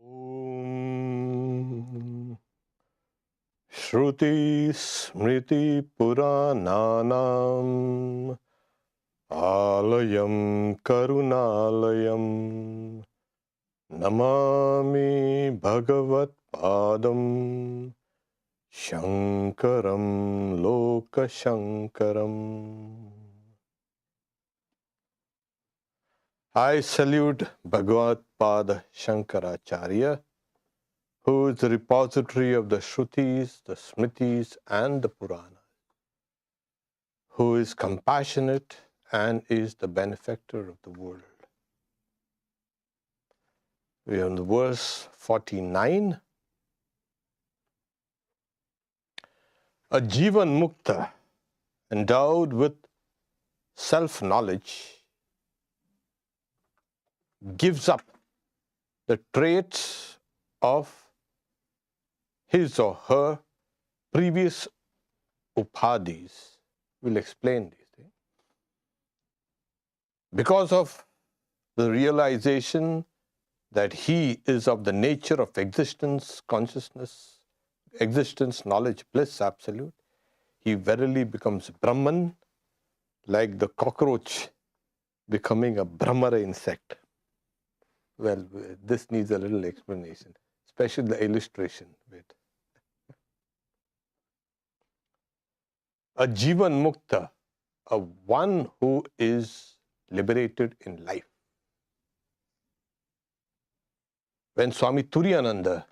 Om Shruti Smriti Purananam Alayam Karunalayam Namami Bhagavat Padam Shankaram Loka Shankaram. I salute Bhagavat Pada Shankaracharya, who is the repository of the Shrutis, the Smritis and the Puranas, who is compassionate and is the benefactor of the world. We are on the verse 49. A Jivan Mukta, endowed with self-knowledge, gives up the traits of his or her previous upadhis. We'll explain these things. Because of the realization that he is of the nature of existence, consciousness, existence, knowledge, bliss, absolute, he verily becomes Brahman, like the cockroach becoming a Brahmara insect. Well, this needs a little explanation, especially the illustration bit. A Jivan Mukta, a one who is liberated in life. When Swami Turiyananda,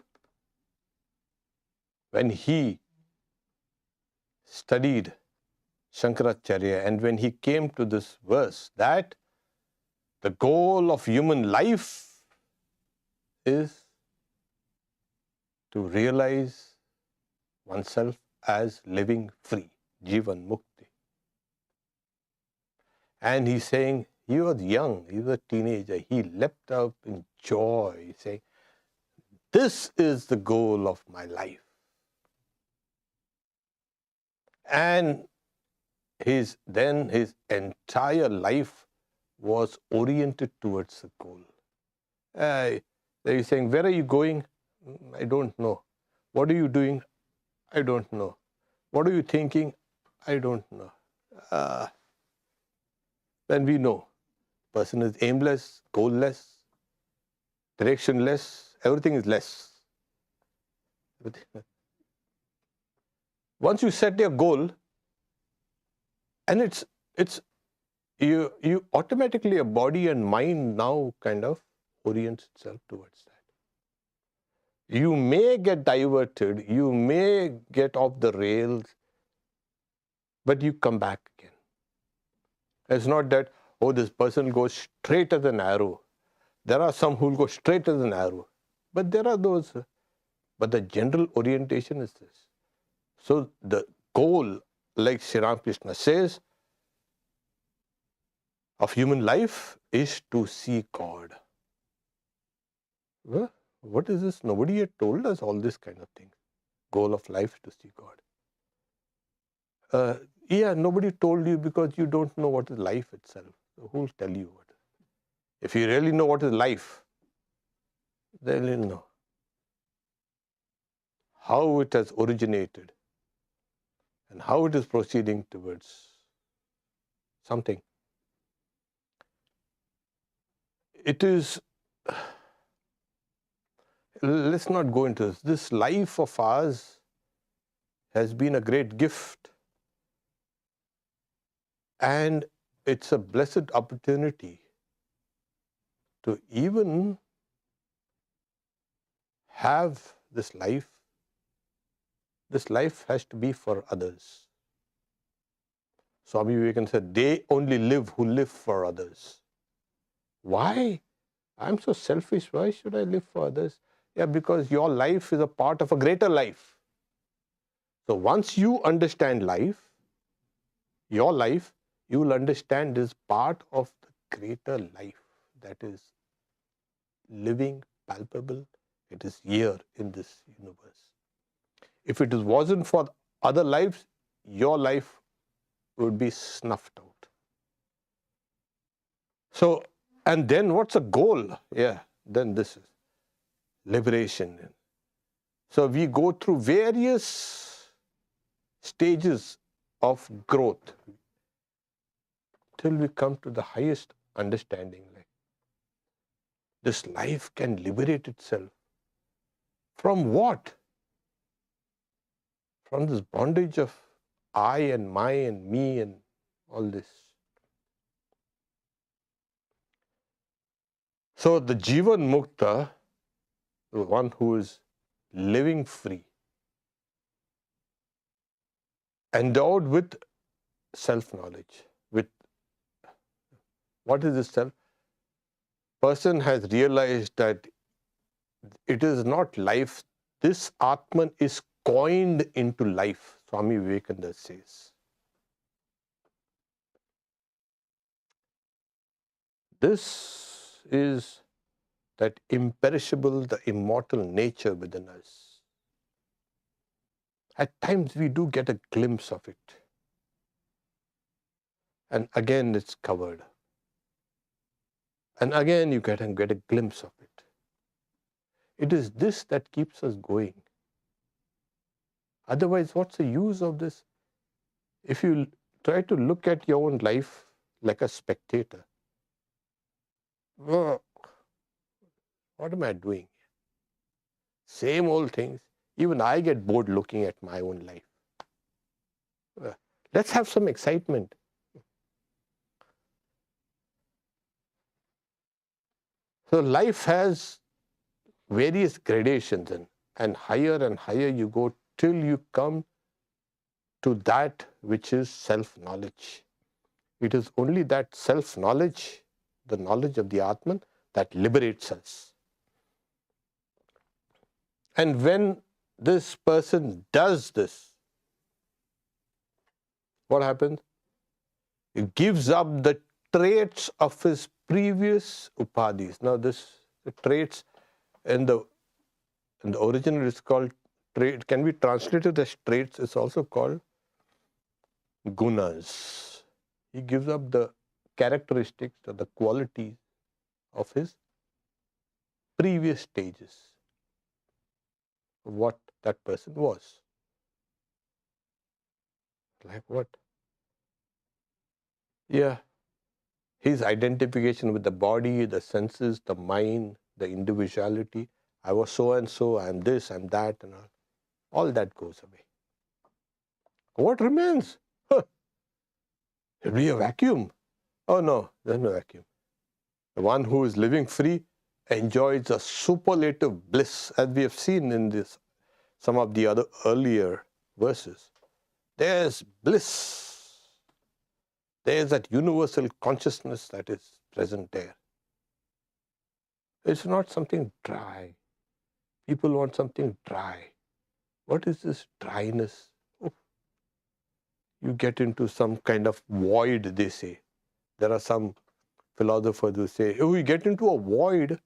when he studied Shankaracharya and when he came to this verse that the goal of human life is to realize oneself as living free, Jivan Mukti. And he's saying, he was young, he was a teenager, he leapt up in joy, saying, this is the goal of my life. And his entire life was oriented towards the goal. He's saying, where are you going? I don't know. What are you doing? I don't know. What are you thinking? I don't know. Then we know. Person is aimless, goalless, directionless, everything is less. Once you set your goal, and you automatically, your body and mind now kind of orients itself towards that. You may get diverted, you may get off the rails, but you come back again. It's not that, oh, this person goes straight as an arrow. There are some who will go straight as an arrow. But there are those. But the general orientation is this. So the goal, like Sri Ramakrishna says, of human life is to see God. Well, what is this? Nobody had told us all this kind of thing. Goal of life is to see God. Yeah, nobody told you because you don't know what is life itself. So who will tell you what? If you really know what is life, then you'll know how it has originated and how it is proceeding towards something. It is, let's not go into this. This life of ours has been a great gift. And it's a blessed opportunity to even have this life. This life has to be for others. Swami Vivekananda said, they only live who live for others. Why? I'm so selfish. Why should I live for others? Yeah, because your life is a part of a greater life. So once you understand life, your life, you will understand this part of the greater life that is living, palpable. It is here in this universe. If it wasn't for other lives, your life would be snuffed out. So, and then what's the goal? Yeah, then this is. liberation. So we go through various stages of growth till we come to the highest understanding. Like this life can liberate itself. From what? From this bondage of I and my and me and all this. So the Jivan Mukta, the one who is living free, endowed with self-knowledge, with what is this self? Person has realized that it is not life. This Atman is coined into life, Swami Vivekananda says. This is that imperishable, the immortal nature within us. At times we do get a glimpse of it. And again it's covered. And again you get a glimpse of it. It is this that keeps us going. Otherwise, what's the use of this? If you try to look at your own life like a spectator, well, what am I doing? Same old things. Even I get bored looking at my own life. Let's have some excitement. So life has various gradations, and higher you go till you come to that which is self-knowledge. It is only that self-knowledge, the knowledge of the Atman, that liberates us. And when this person does this, what happens? He gives up the traits of his previous upadhis. Now the traits in the original is called trait, can be translated as traits. It's also called gunas. He gives up the characteristics or the qualities of his previous stages, what that person was. Like what? Yeah. His identification with the body, the senses, the mind, the individuality. I was so and so, I'm this, I'm that, and all that goes away. What remains? It'll be a vacuum. Oh no, there's no vacuum. The one who is living free enjoys a superlative bliss, as we have seen in some of the other earlier verses. There's bliss. There's that universal consciousness that is present there. It's not something dry. People want something dry. What is this dryness? Oh, you get into some kind of void, they say. There are some philosophers who say, oh, we get into a void.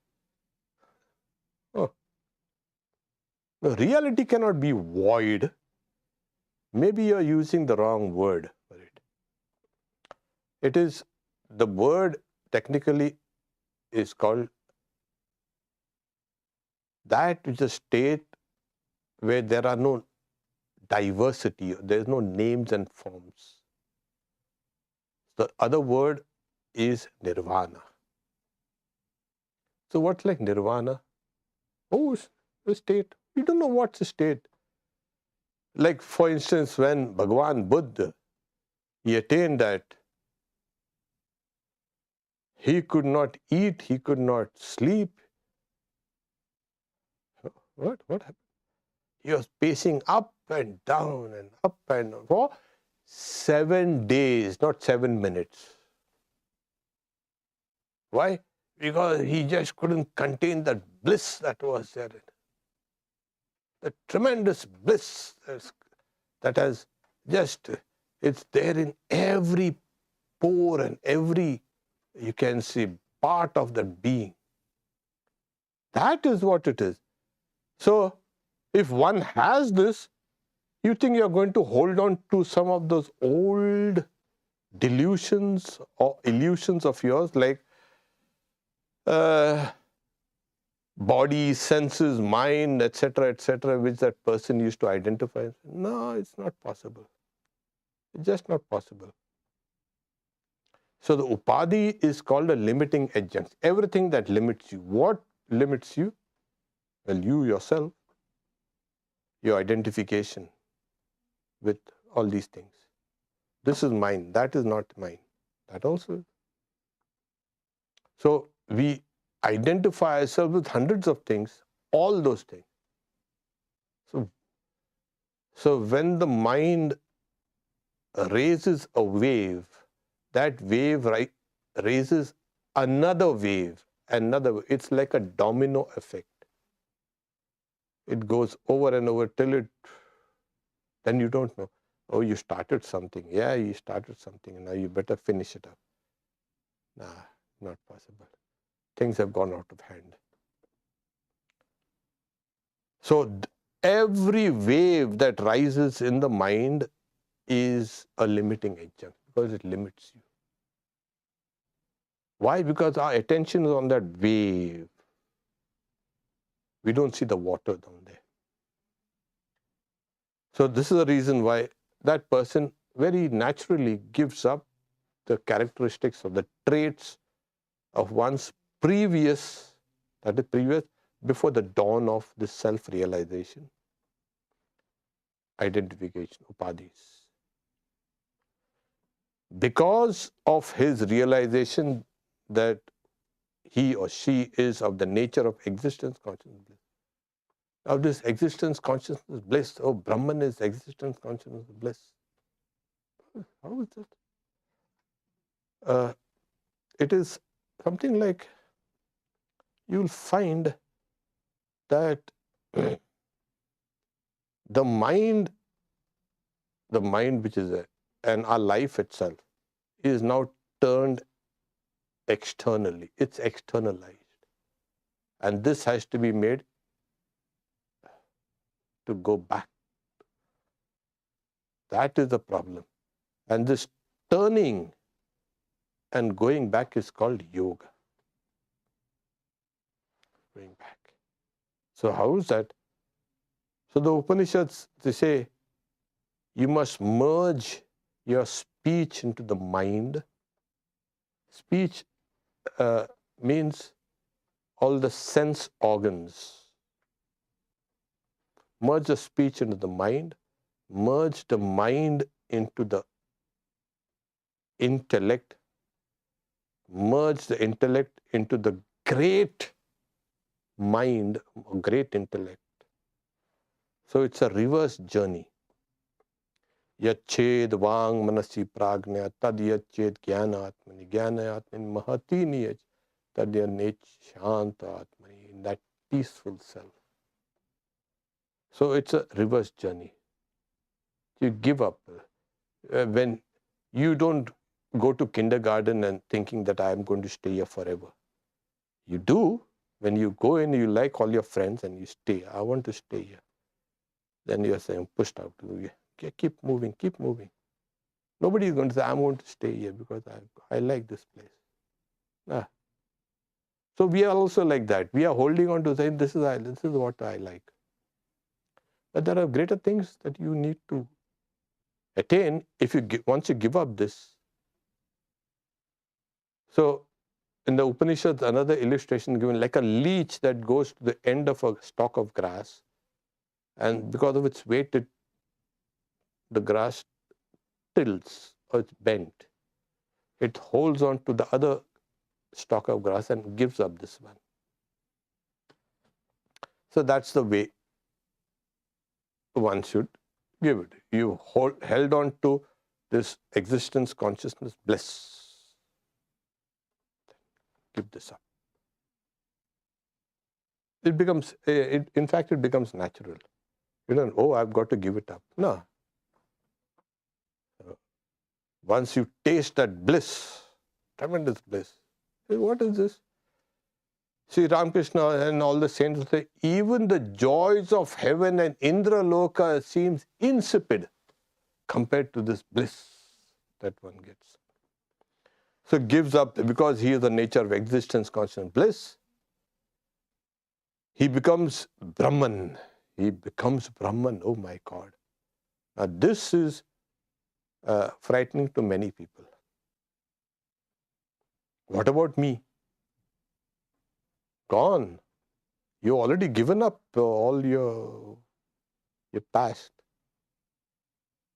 Oh. No, reality cannot be void. Maybe you're using the wrong word for it. It is, the word technically is called that which is a state where there are no diversity, there is no names and forms. The other word is nirvana. So what's like nirvana? Oh, it's a state. We don't know what's a state. Like for instance, when Bhagavan Buddha, he attained that, he could not eat, he could not sleep. What happened? He was pacing up and down for 7 days, not 7 minutes. Why? Because he just couldn't contain that bliss that was there. The tremendous bliss that has just, it's there in every pore and every, you can see, part of that being. That is what it is. So, if one has this, you think you're going to hold on to some of those old delusions or illusions of yours, like body, senses, mind, etc., which that person used to identify. No, it's not possible. It's just not possible. So the upadhi is called a limiting adjunct. Everything that limits you. What limits you? Well, you yourself, your identification with all these things. This is mine, that is not mine. That also. So we identify ourselves with hundreds of things, all those things. So when the mind raises a wave, that wave raises another wave, it's like a domino effect. It goes over and over till then you don't know. Oh, you started something. Yeah, you started something, and now you better finish it up. Nah, not possible. Things have gone out of hand. So every wave that rises in the mind is a limiting adjunct because it limits you. Why? Because our attention is on that wave. We don't see the water down there. So this is the reason why that person very naturally gives up the characteristics or the traits of one's previous, before the dawn of this self-realization, identification, upadhis. Because of his realization that he or she is of the nature of existence consciousness, of this existence consciousness bliss. Oh, Brahman is existence consciousness bliss. How is that? It is something like you'll find that the mind which is and our life itself is now turned externally. It's externalized. And this has to be made to go back. That is the problem. And this turning and going back is called yoga. Going back. So how is that? So the Upanishads, they say, you must merge your speech into the mind. Speech means all the sense organs. Merge the speech into the mind. Merge the mind into the intellect. Merge the intellect into the great mind, great intellect. So it's a reverse journey. Yached vang manasi pragnya tad yached jnanatmani jnanatmani mahati niyaj tad yanech shanta atmani, in that peaceful self. So it's a reverse journey. You give up. When you don't go to kindergarten and thinking that I am going to stay here forever. You do. When you go in, you like all your friends and you stay. I want to stay here. Then you are saying, pushed out. Keep moving, keep moving. Nobody is going to say, I'm going to stay here because I like this place. Ah. So we are also like that. We are holding on to saying, this is what I like. But there are greater things that you need to attain once you give up this. So in the Upanishads, another illustration given, like a leech that goes to the end of a stalk of grass, and because of its weight, the grass tilts or it's bent. It holds on to the other stalk of grass and gives up this one. So that's the way one should give it. You held on to this existence, consciousness, bliss. Give this up. It becomes, in fact, it becomes natural. You don't, oh, I've got to give it up. No. Once you taste that bliss, tremendous bliss, what is this? See, Ramakrishna and all the saints say, even the joys of heaven and Indraloka seems insipid compared to this bliss that one gets. So gives up, because he is the nature of existence, constant bliss. he becomes Brahman. He becomes Brahman. Oh my God. Now this is frightening to many people. What about me? Gone. You already given up all your past.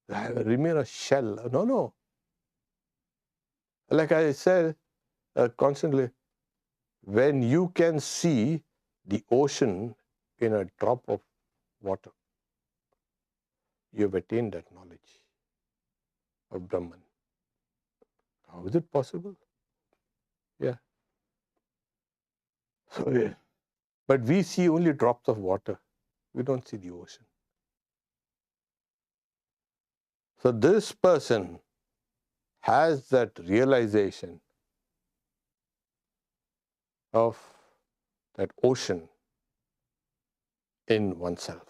I remain a shell. No, no. Like I said constantly, when you can see the ocean in a drop of water, you have attained that knowledge of Brahman. How is it possible? Yeah. So, yeah. But we see only drops of water. We don't see the ocean. So this person has that realization of that ocean in oneself.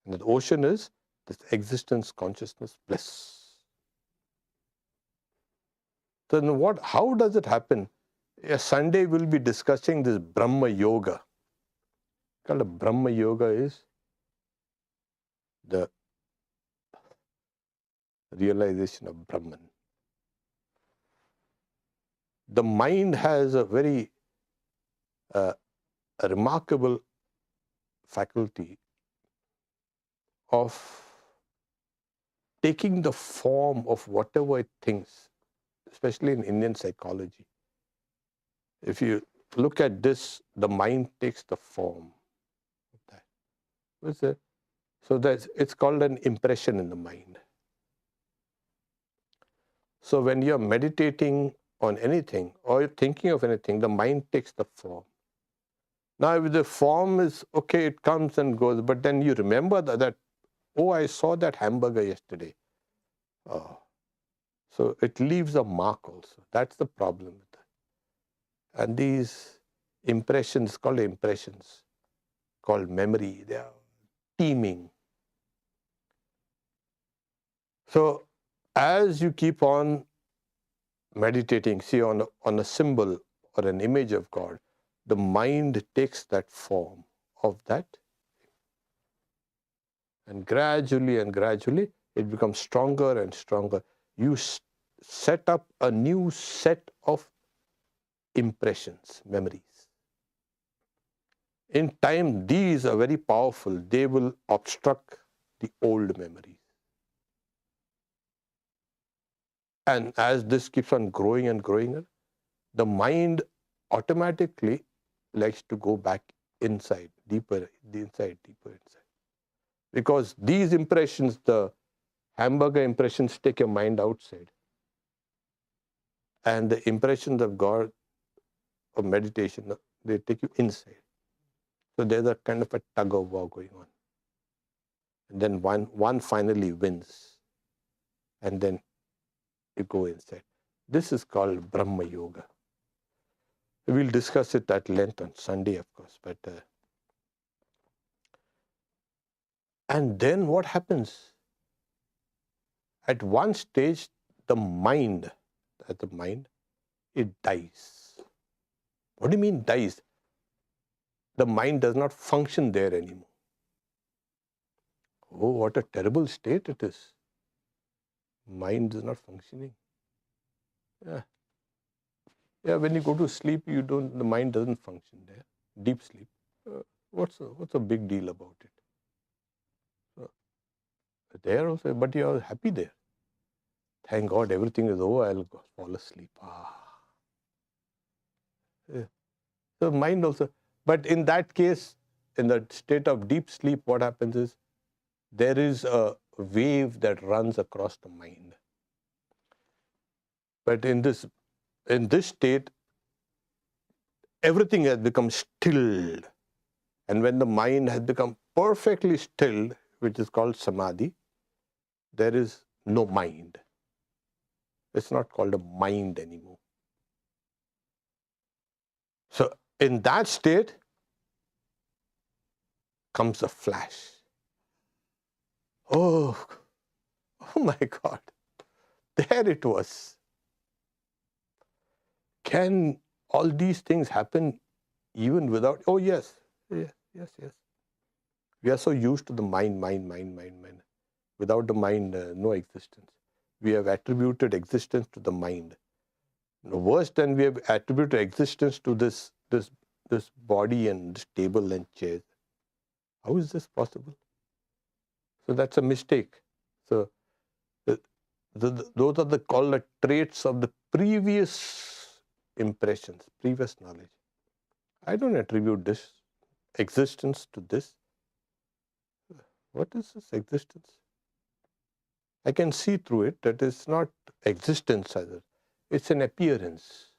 And that ocean is this existence, consciousness, bliss. So then how does it happen? Sunday we'll be discussing this Brahma Yoga. Called a Brahma Yoga is the realization of Brahman. The mind has a very a remarkable faculty of taking the form of whatever it thinks, especially in Indian psychology. If you look at this, the mind takes the form of that. What's that? So it's called an impression in the mind. So when you're meditating on anything or you're thinking of anything, the mind takes the form. Now, if the form is okay, it comes and goes, but then you remember that oh, I saw that hamburger yesterday. Oh. So it leaves a mark also. That's the problem with that. And these impressions, called memory, they are teeming. So as you keep on meditating, see on a symbol or an image of God, the mind takes that form of that. And gradually it becomes stronger and stronger. You set up a new set of impressions, memories. In time, these are very powerful. They will obstruct the old memories. And as this keeps on growing and growing, the mind automatically likes to go back inside, deeper inside. Because these impressions, the hamburger impressions, take your mind outside. And the impressions of God, of meditation, they take you inside. So there's a kind of a tug of war going on. And then one finally wins. And then you go inside. This is called Brahma Yoga. We'll discuss it at length on Sunday, of course. But and then what happens? At one stage, the mind, it dies. What do you mean dies? The mind does not function there anymore. Oh, what a terrible state it is. Mind is not functioning. Yeah. Yeah, when you go to sleep, the mind doesn't function there. Deep sleep. What's a big deal about it? So, there also, but you're happy there. Thank God everything is over, I'll go fall asleep. Yeah. So mind also, but in that case, in the state of deep sleep, what happens is there is a wave that runs across the mind. But in this state, everything has become stilled. And when the mind has become perfectly stilled, which is called samadhi, there is no mind. It's not called a mind anymore. So in that state comes a flash. Oh my God, there it was. Can all these things happen even without, oh yes, yes, yes, yes. We are so used to the mind. Without the mind, no existence. We have attributed existence to the mind. Worse than we have attributed existence to this body and this table and chairs. How is this possible? So that's a mistake. So those are called the traits of the previous impressions, previous knowledge. I don't attribute this existence to this. What is this existence? I can see through it that it's not existence either. It's an appearance.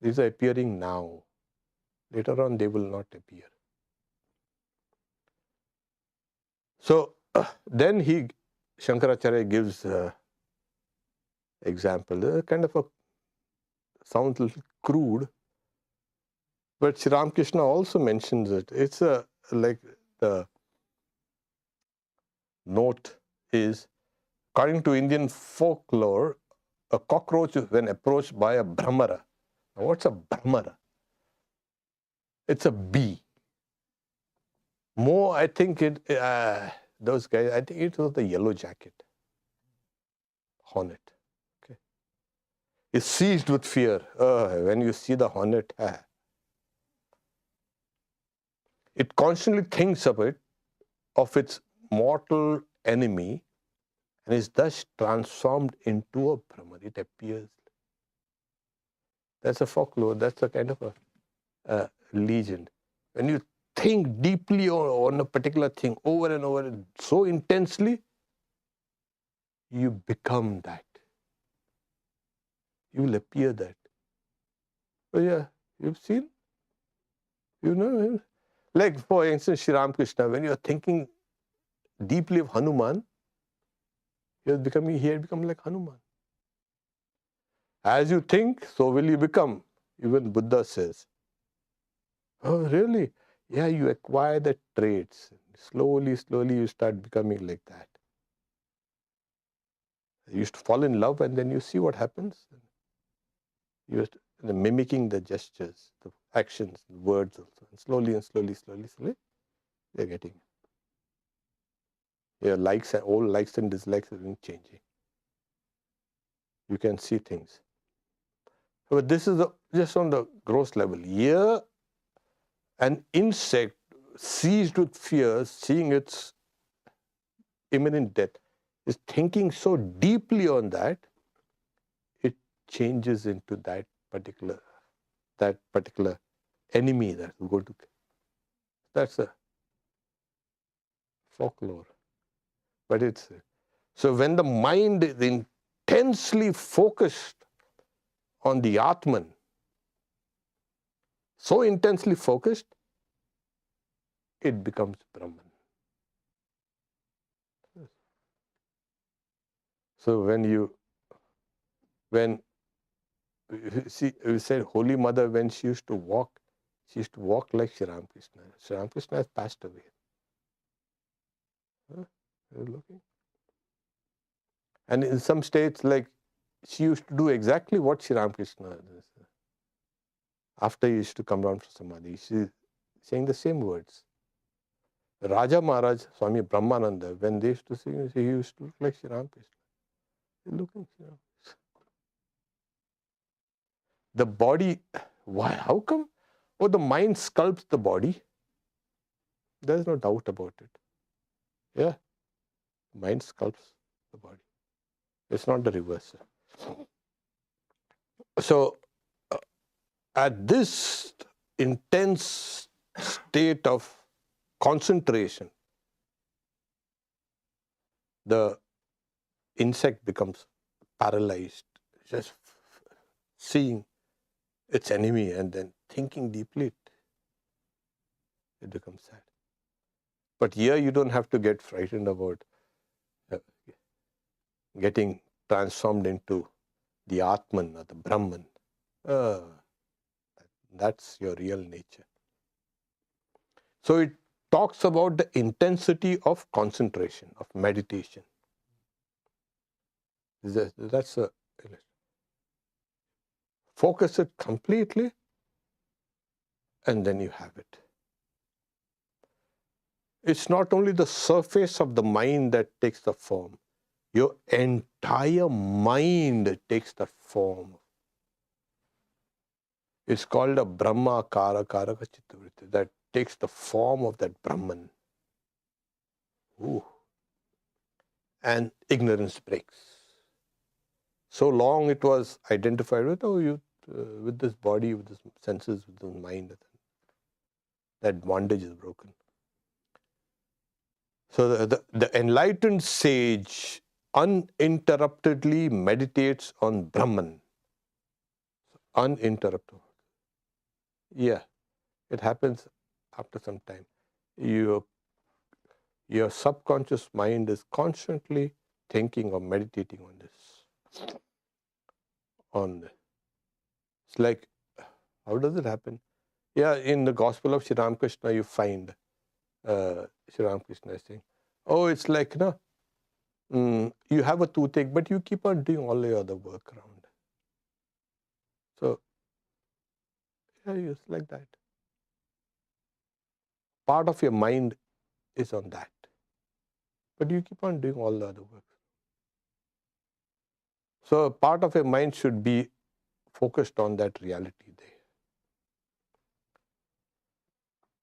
These are appearing now. Later on, they will not appear. So then Shankaracharya gives example. Kind of sounds a little crude, but Sri Ramakrishna also mentions it. It's like the note is, according to Indian folklore, a cockroach when approached by a Brahmara. Now, what's a Brahmara? It's a bee. More, I think those guys, I think it was the yellow jacket. Hornet. Okay. Is seized with fear. When you see the hornet, it constantly thinks of its mortal enemy, and is thus transformed into a Brahman. It appears. That's a folklore. That's a kind of a legend. When you think deeply on a particular thing over and over so intensely, you become that. You will appear that. Oh yeah, you've seen? You know? Like for instance, Sri Ramakrishna, when you are thinking deeply of Hanuman, he had become like Hanuman. As you think, so will you become. Even Buddha says. Oh, really? Yeah, you acquire the traits. Slowly you start becoming like that. You used to fall in love and then you see what happens. You're mimicking the gestures, the actions, the words also. And slowly, you're getting it. Your old likes and dislikes are changing. You can see things. But this is just on the gross level. Here, an insect seized with fear, seeing its imminent death, is thinking so deeply on that, it changes into that particular enemy that will go to. That's a folklore. But it's so when the mind is intensely focused on the Atman, so intensely focused, it becomes Brahman. So when you see, we said Holy Mother, when she used to walk like Sri Ramakrishna. Sri Ramakrishna has passed away. You're looking. And in some states, like, she used to do exactly what Sri Ramakrishna does. After he used to come down from Samadhi, she's saying the same words. Raja Maharaj, Swami Brahmananda, when they used to sing, he used to look like Sri Ramakrishna. Looking, the body, why? How come? Oh, the mind sculpts the body. There's no doubt about it. Yeah, mind sculpts the body. It's not the reverse. So, at this intense state of concentration, the insect becomes paralyzed, just seeing its enemy and then thinking deeply, it becomes sad. But here you don't have to get frightened about getting transformed into the Atman or the Brahman. That's your real nature. So it talks about the intensity of concentration, of meditation. That's a focus it completely and then you have it. It's not only the surface of the mind that takes the form. Your entire mind takes the form. It's called a Brahma Kara Karaka Chittavritti, that takes the form of that Brahman. Ooh. And ignorance breaks. So long it was identified with, with this body, with this senses, with this mind, that bondage is broken. So the enlightened sage uninterruptedly meditates on Brahman. Uninterrupted. Yeah, it happens after some time. Your subconscious mind is constantly thinking or meditating on this. It's like, how does it happen? Yeah, in the Gospel of Sri Ramakrishna, you find Sri Ramakrishna is saying, oh, it's like, you have a toothache, but you keep on doing all the other work around. So, yeah, it's like that. Part of your mind is on that, but you keep on doing all the other work. So, part of your mind should be focused on that reality there.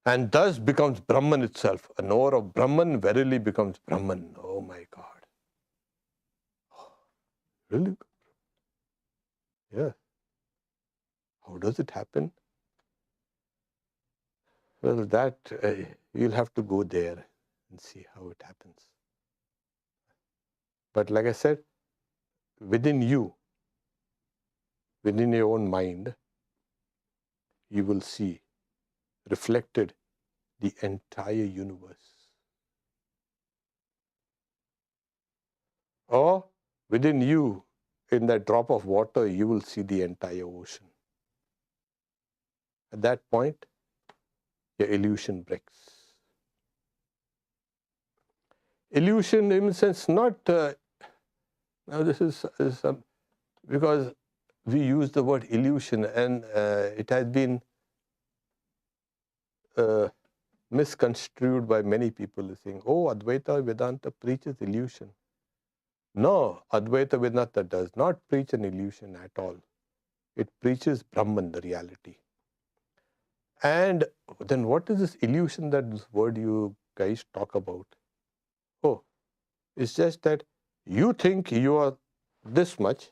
And thus becomes Brahman itself. A knower of Brahman verily becomes Brahman. Oh my God. Really? Yeah. How does it happen? Well, that you'll have to go there and see how it happens. But like I said, within you, within your own mind, you will see reflected the entire universe. Or within you, in that drop of water, you will see the entire ocean. At that point, your illusion breaks. Illusion, in a sense, not. Now, this is because we use the word illusion, and it has been misconstrued by many people, saying, "Oh, Advaita Vedanta preaches illusion." No, Advaita Vedanta does not preach an illusion at all. It preaches Brahman, the reality. And then what is this illusion, that this word you guys talk about? Oh, it's just that you think you are this much,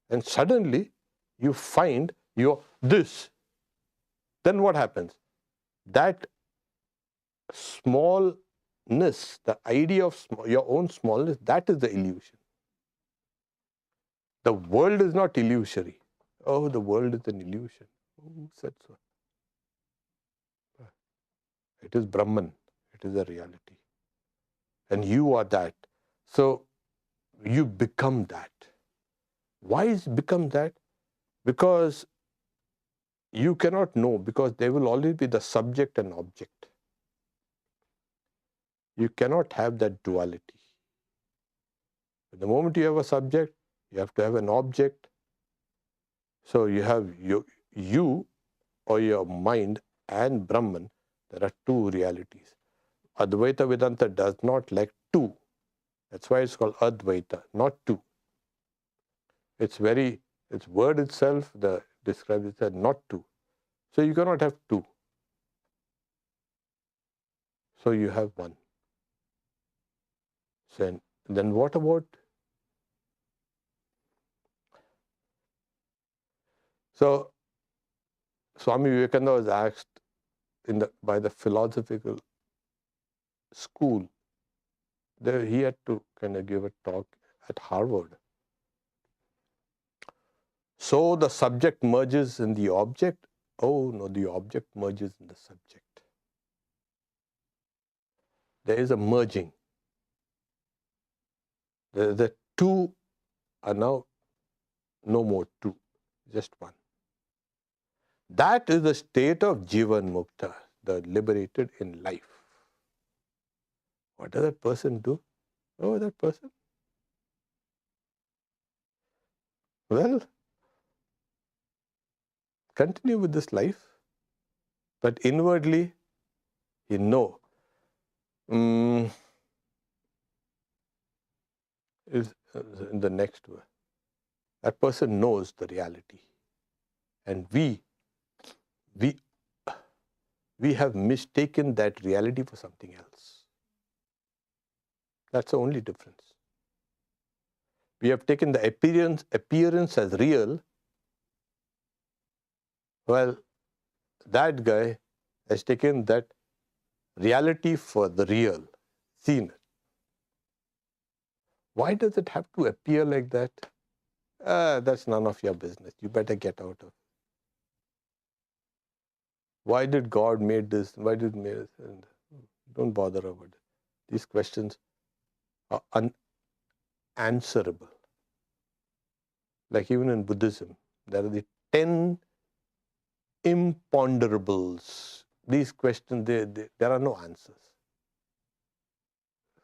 and suddenly you find you're this. Then what happens? That smallness, the idea of your own smallness, that is the illusion. The world is not illusory. Oh, the world is an illusion. Who said so? It is Brahman. It is a reality. And you are that. So you become that. Why is become that? Because you cannot know, because there will always be the subject and object. You cannot have that duality. The moment you have a subject, you have to have an object. So you have you or your mind and Brahman. There are two realities. Advaita Vedanta does not like two. That's why it's called Advaita, not two. Its word itself describes it as not two. So you cannot have two. So you have one. So then what about? So Swami Vivekananda was asked by the philosophical school. There he had to kind of give a talk at Harvard. So the subject merges in the object. Oh no, the object merges in the subject. There is a merging. The two are now no more two, just one. That is the state of Jivan Mukta, the liberated in life. What does that person do? Oh, that person? Well, continue with this life. But inwardly, you know, is in the next word. That person knows the reality. And we have mistaken that reality for something else. That's the only difference. We have taken the appearance as real, while that guy has taken that reality for the real, seen it. Why does it have to appear like that? That's none of your business. You better get out of it. Why did God made this? Why did he make this? And don't bother about it. These questions are unanswerable. Like even in Buddhism, there are the 10 imponderables. These questions, there are no answers.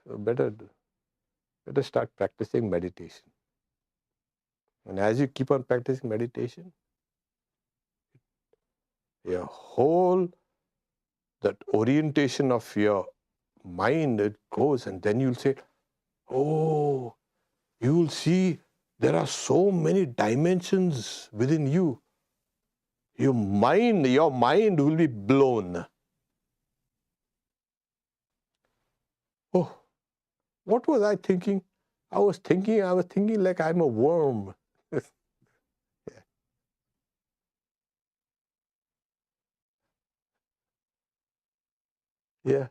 So better start practicing meditation. And as you keep on practicing meditation, your whole, that orientation of your mind, it goes, and then you'll say, oh, you will see there are so many dimensions within you. Your mind will be blown. Oh, what was I thinking? I was thinking like I'm a worm. Yeah.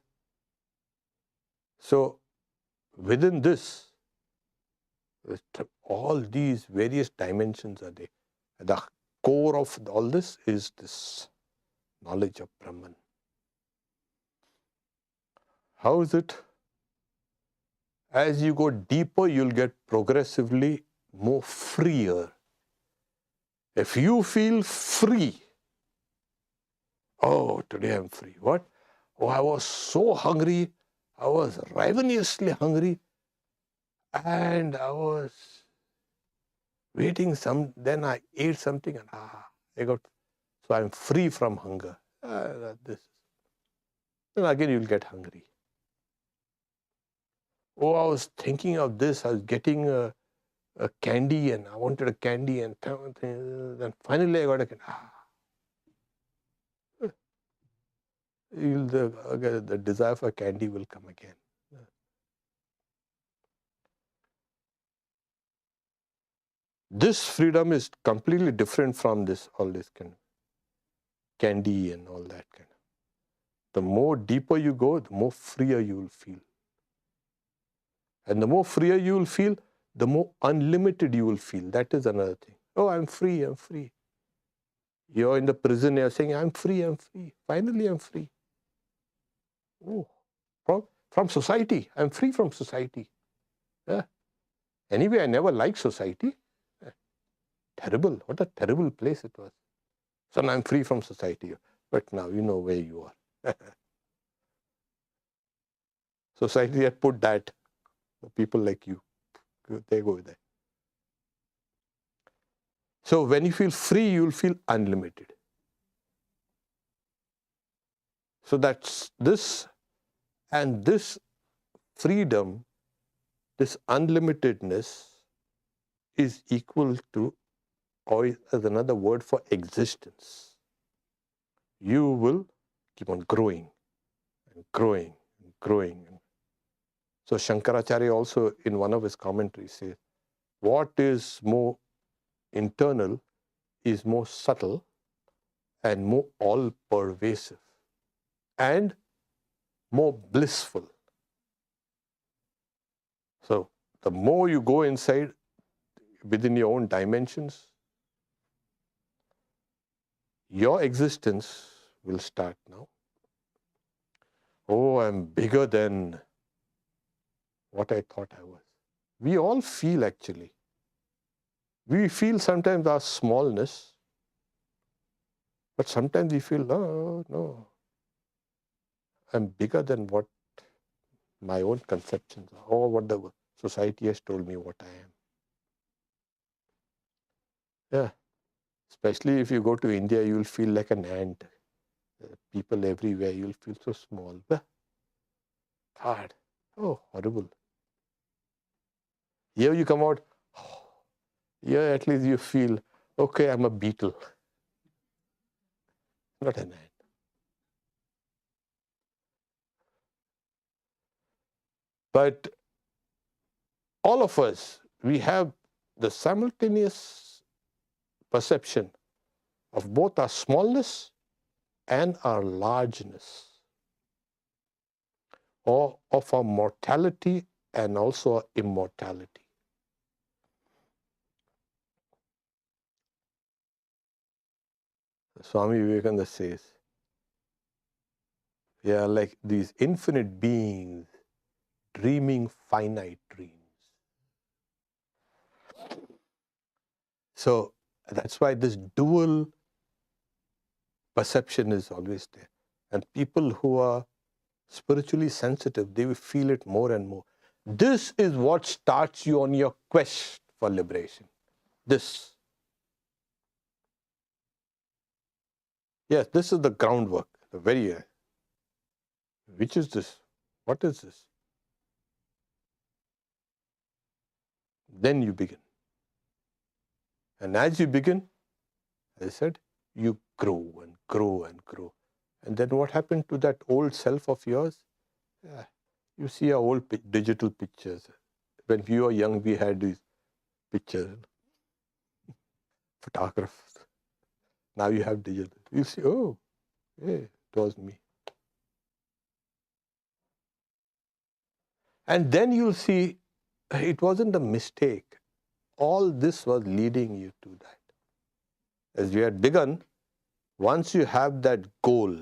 So within this, all these various dimensions are there. The core of all this is this knowledge of Brahman. How is it? As you go deeper, you'll get progressively more freer. If you feel free, oh, today I'm free. What? Oh, I was so hungry. I was ravenously hungry. And I was waiting then I ate something and so I'm free from hunger. Then again you'll get hungry. Oh, I was thinking of this. I was getting a candy and I wanted a candy and then finally I got a candy. The desire for candy will come again. This freedom is completely different from all this kind of candy and all that kind of. The more deeper you go, the more freer you will feel. And the more freer you will feel, the more unlimited you will feel. That is another thing. Oh, I'm free, I'm free. You're in the prison, you're saying, I'm free, I'm free. Finally, I'm free. Oh, from society. I'm free from society. Yeah. Anyway, I never liked society. Terrible. What a terrible place it was. So now I'm free from society. But now you know where you are. Society had put that. People like you, they go there. So when you feel free, you'll feel unlimited. So that's this, and this freedom, this unlimitedness is equal to, or as another word for existence. You will keep on growing and growing and growing. So Shankaracharya also in one of his commentaries says, what is more internal is more subtle and more all-pervasive and more blissful. So the more you go inside within your own dimensions, your existence will start now. Oh, I'm bigger than what I thought I was. We all feel actually. We feel sometimes our smallness, but sometimes we feel, no, I'm bigger than what my own conceptions are, or what the society has told me what I am. Yeah. Especially if you go to India, you will feel like an ant. People everywhere, you'll feel so small. God, oh, horrible. Here you come out, here at least you feel, okay, I'm a beetle, not an ant. But all of us, we have the simultaneous perception of both our smallness and our largeness, or of our mortality and also our immortality. Swami Vivekananda says, we are like these infinite beings dreaming finite dreams. So that's why this dual perception is always there. And people who are spiritually sensitive, they will feel it more and more. This is what starts you on your quest for liberation. This. Yes, this is the groundwork, the very which is this? What is this? Then you begin. And as you begin, as I said, you grow and grow and grow. And then what happened to that old self of yours? Yeah, you see our old digital pictures. When we were young, we had these pictures, photographs. Now you have digital. You see, oh, yeah, it was me. And then you'll see it wasn't a mistake. All this was leading you to that. As we had begun, once you have that goal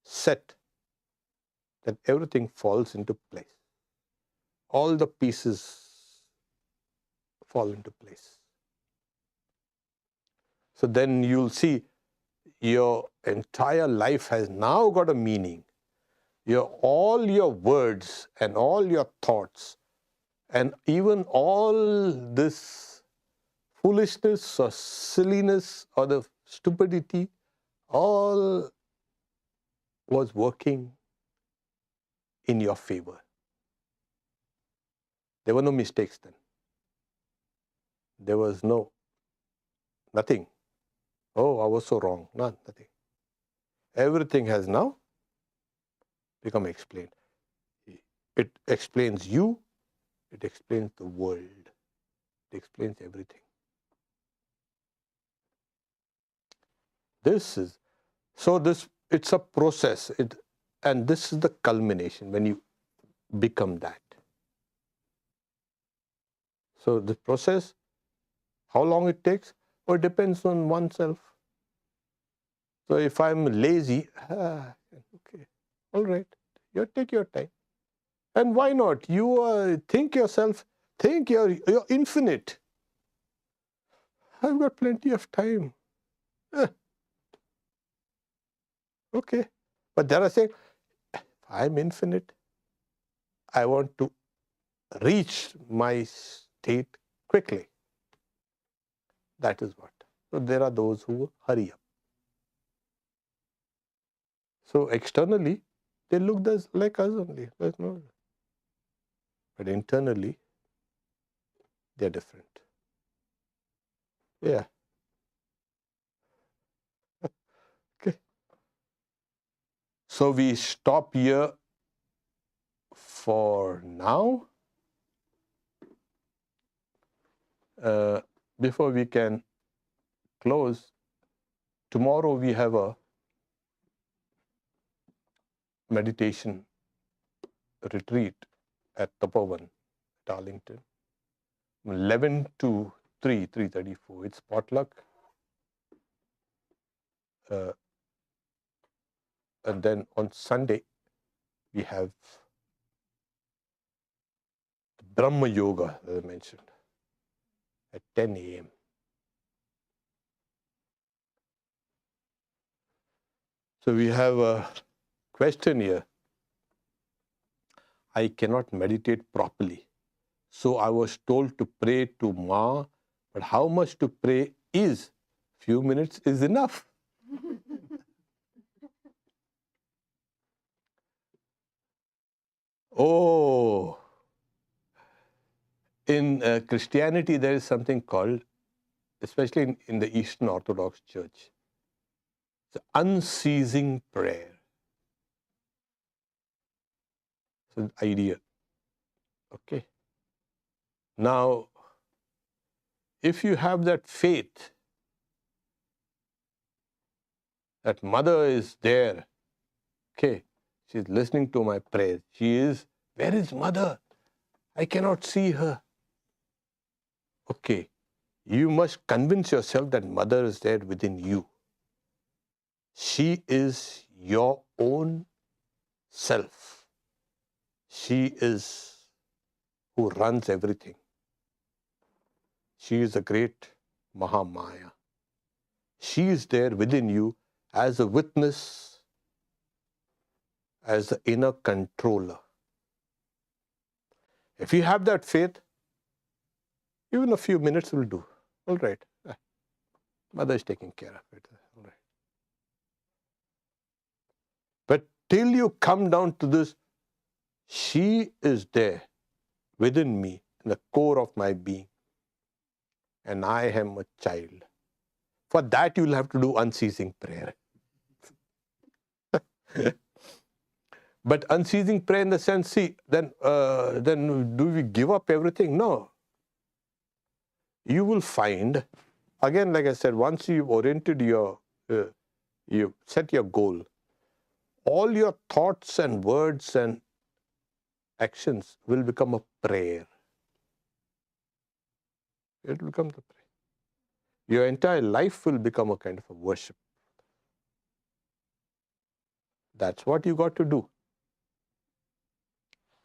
set, then everything falls into place. All the pieces fall into place. So then you'll see your entire life has now got a meaning. All your words and all your thoughts and even all this foolishness or silliness or the stupidity, all was working in your favor. There were no mistakes then. There was nothing. Oh, I was so wrong. Nothing. Everything has now become explained. It explains you. It explains the world. It explains everything. It's a process. And this is the culmination when you become that. So the process, how long it takes? It depends on oneself. So if I'm lazy, okay, all right, you take your time. And why not? You think you're infinite. I've got plenty of time. Okay. But there are saying, I'm infinite. I want to reach my state quickly. That is what. So there are those who hurry up. So externally, they look like us only. There's no. But internally, they're different. Yeah. Okay. So we stop here for now. Before we can close, tomorrow we have a meditation retreat at Tapovan, Darlington, 11 to 3:34. It's potluck. And then on Sunday, we have Brahma Yoga, as I mentioned, at 10 a.m. So we have a question here. I cannot meditate properly. So I was told to pray to Ma, but how much to pray is? Few minutes is enough. Christianity, there is something called, especially in the Eastern Orthodox Church, the unceasing prayer. So the idea. Okay. Now, if you have that faith that mother is there, okay, she's listening to my prayers. She is, where is mother? I cannot see her. Okay, you must convince yourself that mother is there within you. She is your own self. She is who runs everything. She is the great Mahamaya. She is there within you as a witness, as the inner controller. If you have that faith, even a few minutes will do. All right. Mother is taking care of it. All right. But till you come down to this, she is there within me, in the core of my being. And I am a child. For that, you will have to do unceasing prayer. But unceasing prayer in the sense, see, then do we give up everything? No. You will find, again, like I said, once you've oriented you set your goal, all your thoughts and words and actions will become a prayer. It will become the prayer. Your entire life will become a kind of a worship. That's what you got to do.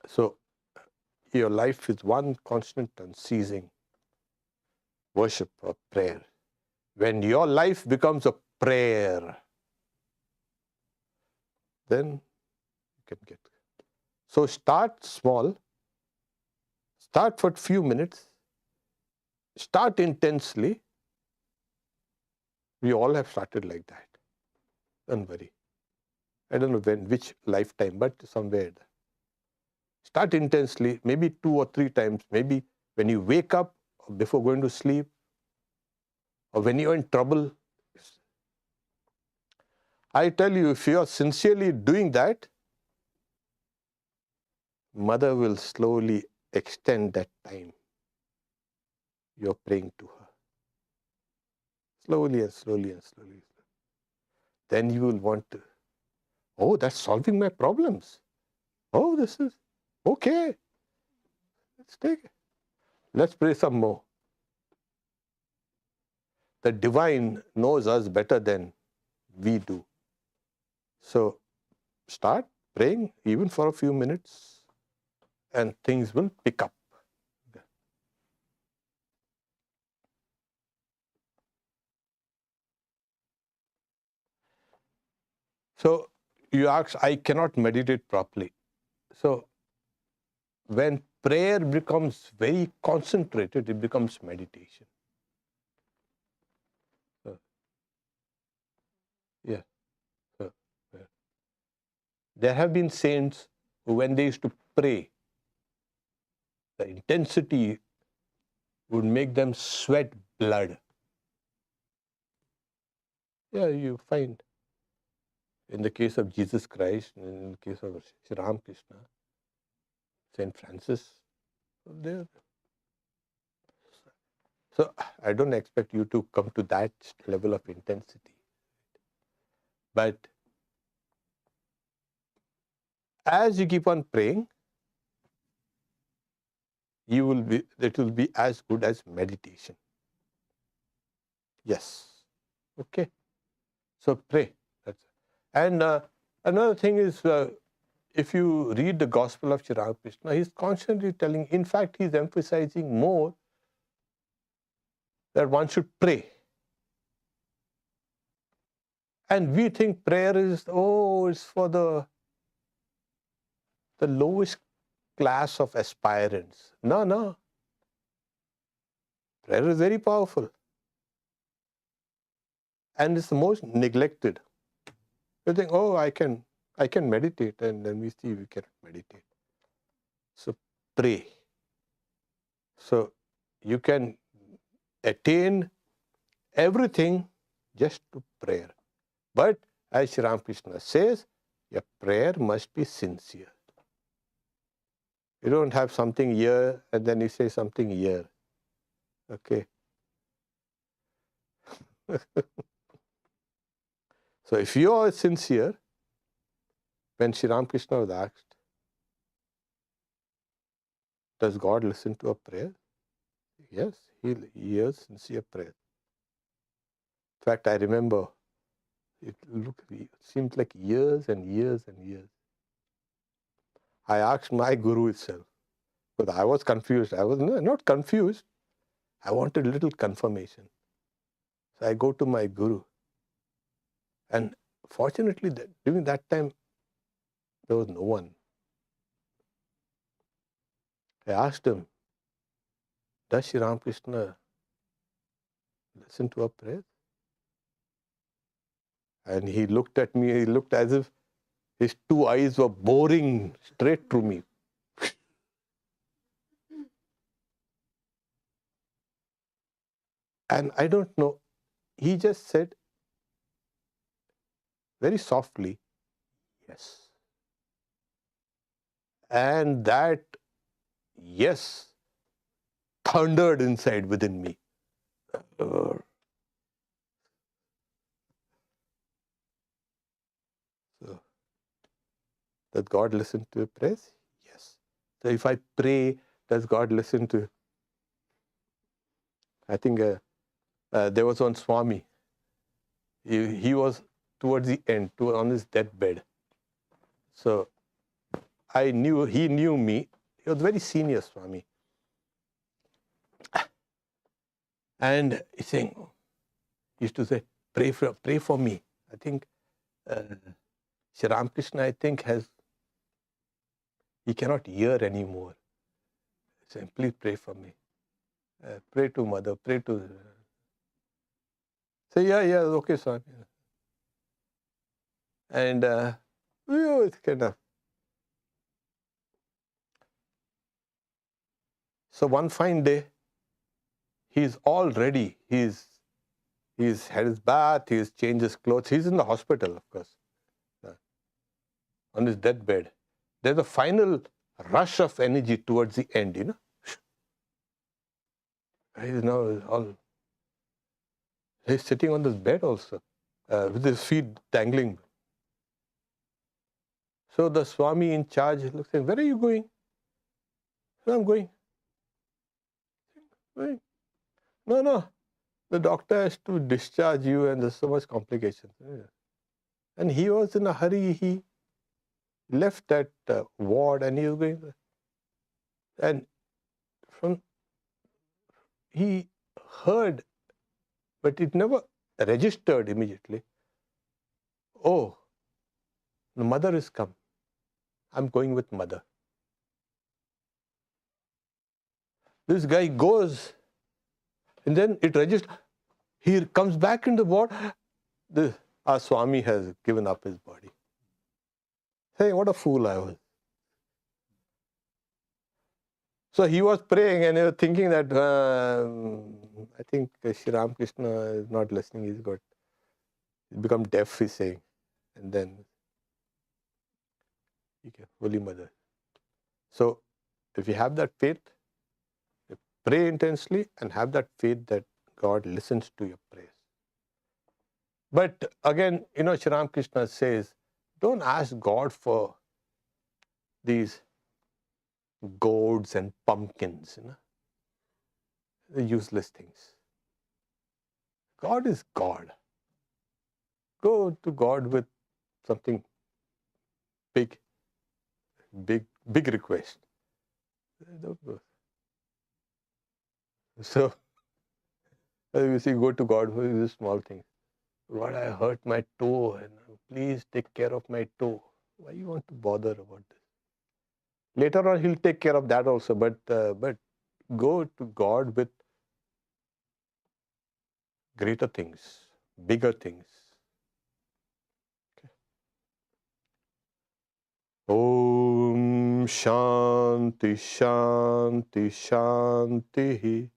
So, your life is one constant unceasing worship or prayer. When your life becomes a prayer, then you can get. So start small, start for a few minutes, start intensely. We all have started like that. Don't worry. I don't know when, which lifetime, but somewhere. Start intensely, maybe 2 or 3 times, maybe when you wake up or before going to sleep, or when you're in trouble. I tell you, if you are sincerely doing that, mother will slowly extend that time you're praying to her. Slowly and slowly and slowly. Then you will want to, oh, that's solving my problems. Oh, this is okay. Let's take it. Let's pray some more. The divine knows us better than we do. So start praying even for a few minutes and things will pick up. So you ask, I cannot meditate properly. So when prayer becomes very concentrated, it becomes meditation. So, yeah. So, yeah. There have been saints who, when they used to pray, the intensity would make them sweat blood. Yeah, you find in the case of Jesus Christ, in the case of Sri Ramakrishna, Saint Francis, there. So I don't expect you to come to that level of intensity. But as you keep on praying, it will be as good as meditation. Yes. Okay. So pray. And another thing is, if you read the Gospel of Sri Ramakrishna, he's constantly telling, in fact, he's emphasizing more that one should pray. And we think prayer is, it's for the lowest class of aspirants. No. Prayer is very powerful. And it's the most neglected. You think, I can meditate, and then we see we cannot meditate. So pray. So you can attain everything just to prayer. But as Sri Ramakrishna says, your prayer must be sincere. You don't have something here and then you say something here. Okay. So if you are sincere, when Sri Ramakrishna was asked, does God listen to a prayer? Yes, He hears sincere prayer. In fact, I remember it seemed like years and years and years. I asked my guru itself, because I was confused. I was not confused. I wanted a little confirmation. So I go to my guru. And fortunately, during that time, there was no one. I asked him, does Sri Ramakrishna listen to our prayers? And he looked at me, he looked as if his two eyes were boring straight through me. And I don't know, he just said very softly, yes. And that yes thundered inside within me. So does God listen to your prayers? Yes. So if I pray, does God listen to? I think there was one Swami. He was towards the end, on his deathbed. So he knew me. He was very senior Swami. And he's saying, he used to say, pray for me. I think Sri Ramakrishna, I think, he cannot hear anymore. He's saying, please pray for me. Pray to Mother, pray to... Say, yeah, okay, Swami. And it's kind of... So one fine day, he's all ready. He's had his bath, he's changed his clothes. He's in the hospital, of course, on his deathbed. There's a final rush of energy towards the end, He's now he's sitting on this bed also, with his feet dangling. So the Swami in charge looks saying, where are you going? So I'm going. No. The doctor has to discharge you and there's so much complications. And he was in a hurry. He left that ward and he was going. And he heard, but it never registered immediately. Oh, the Mother has come. I'm going with Mother. This guy goes, and then it registers. He comes back in the ward. Our Swami has given up his body. Hey, what a fool I was. So he was praying and he was thinking that I think Sri Ramakrishna is not listening. He's become deaf, he's saying. And then, Holy Mother. So if you have that faith, you pray intensely and have that faith that God listens to your prayers. But again, Sri Ramakrishna says, don't ask God for these gourds and pumpkins, the useless things. God is God. Go to God with something big request. Don't go. So, you see, go to God for these small things. Lord, I hurt my toe, and please take care of my toe. Why you want to bother about this? Later on, He'll take care of that also. But go to God with greater things, bigger things. Om Shanti Shanti Shanti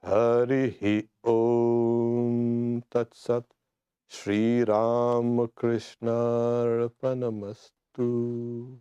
Harihi Om Tat Sat. Shri Ram Krishna Arpanamastu.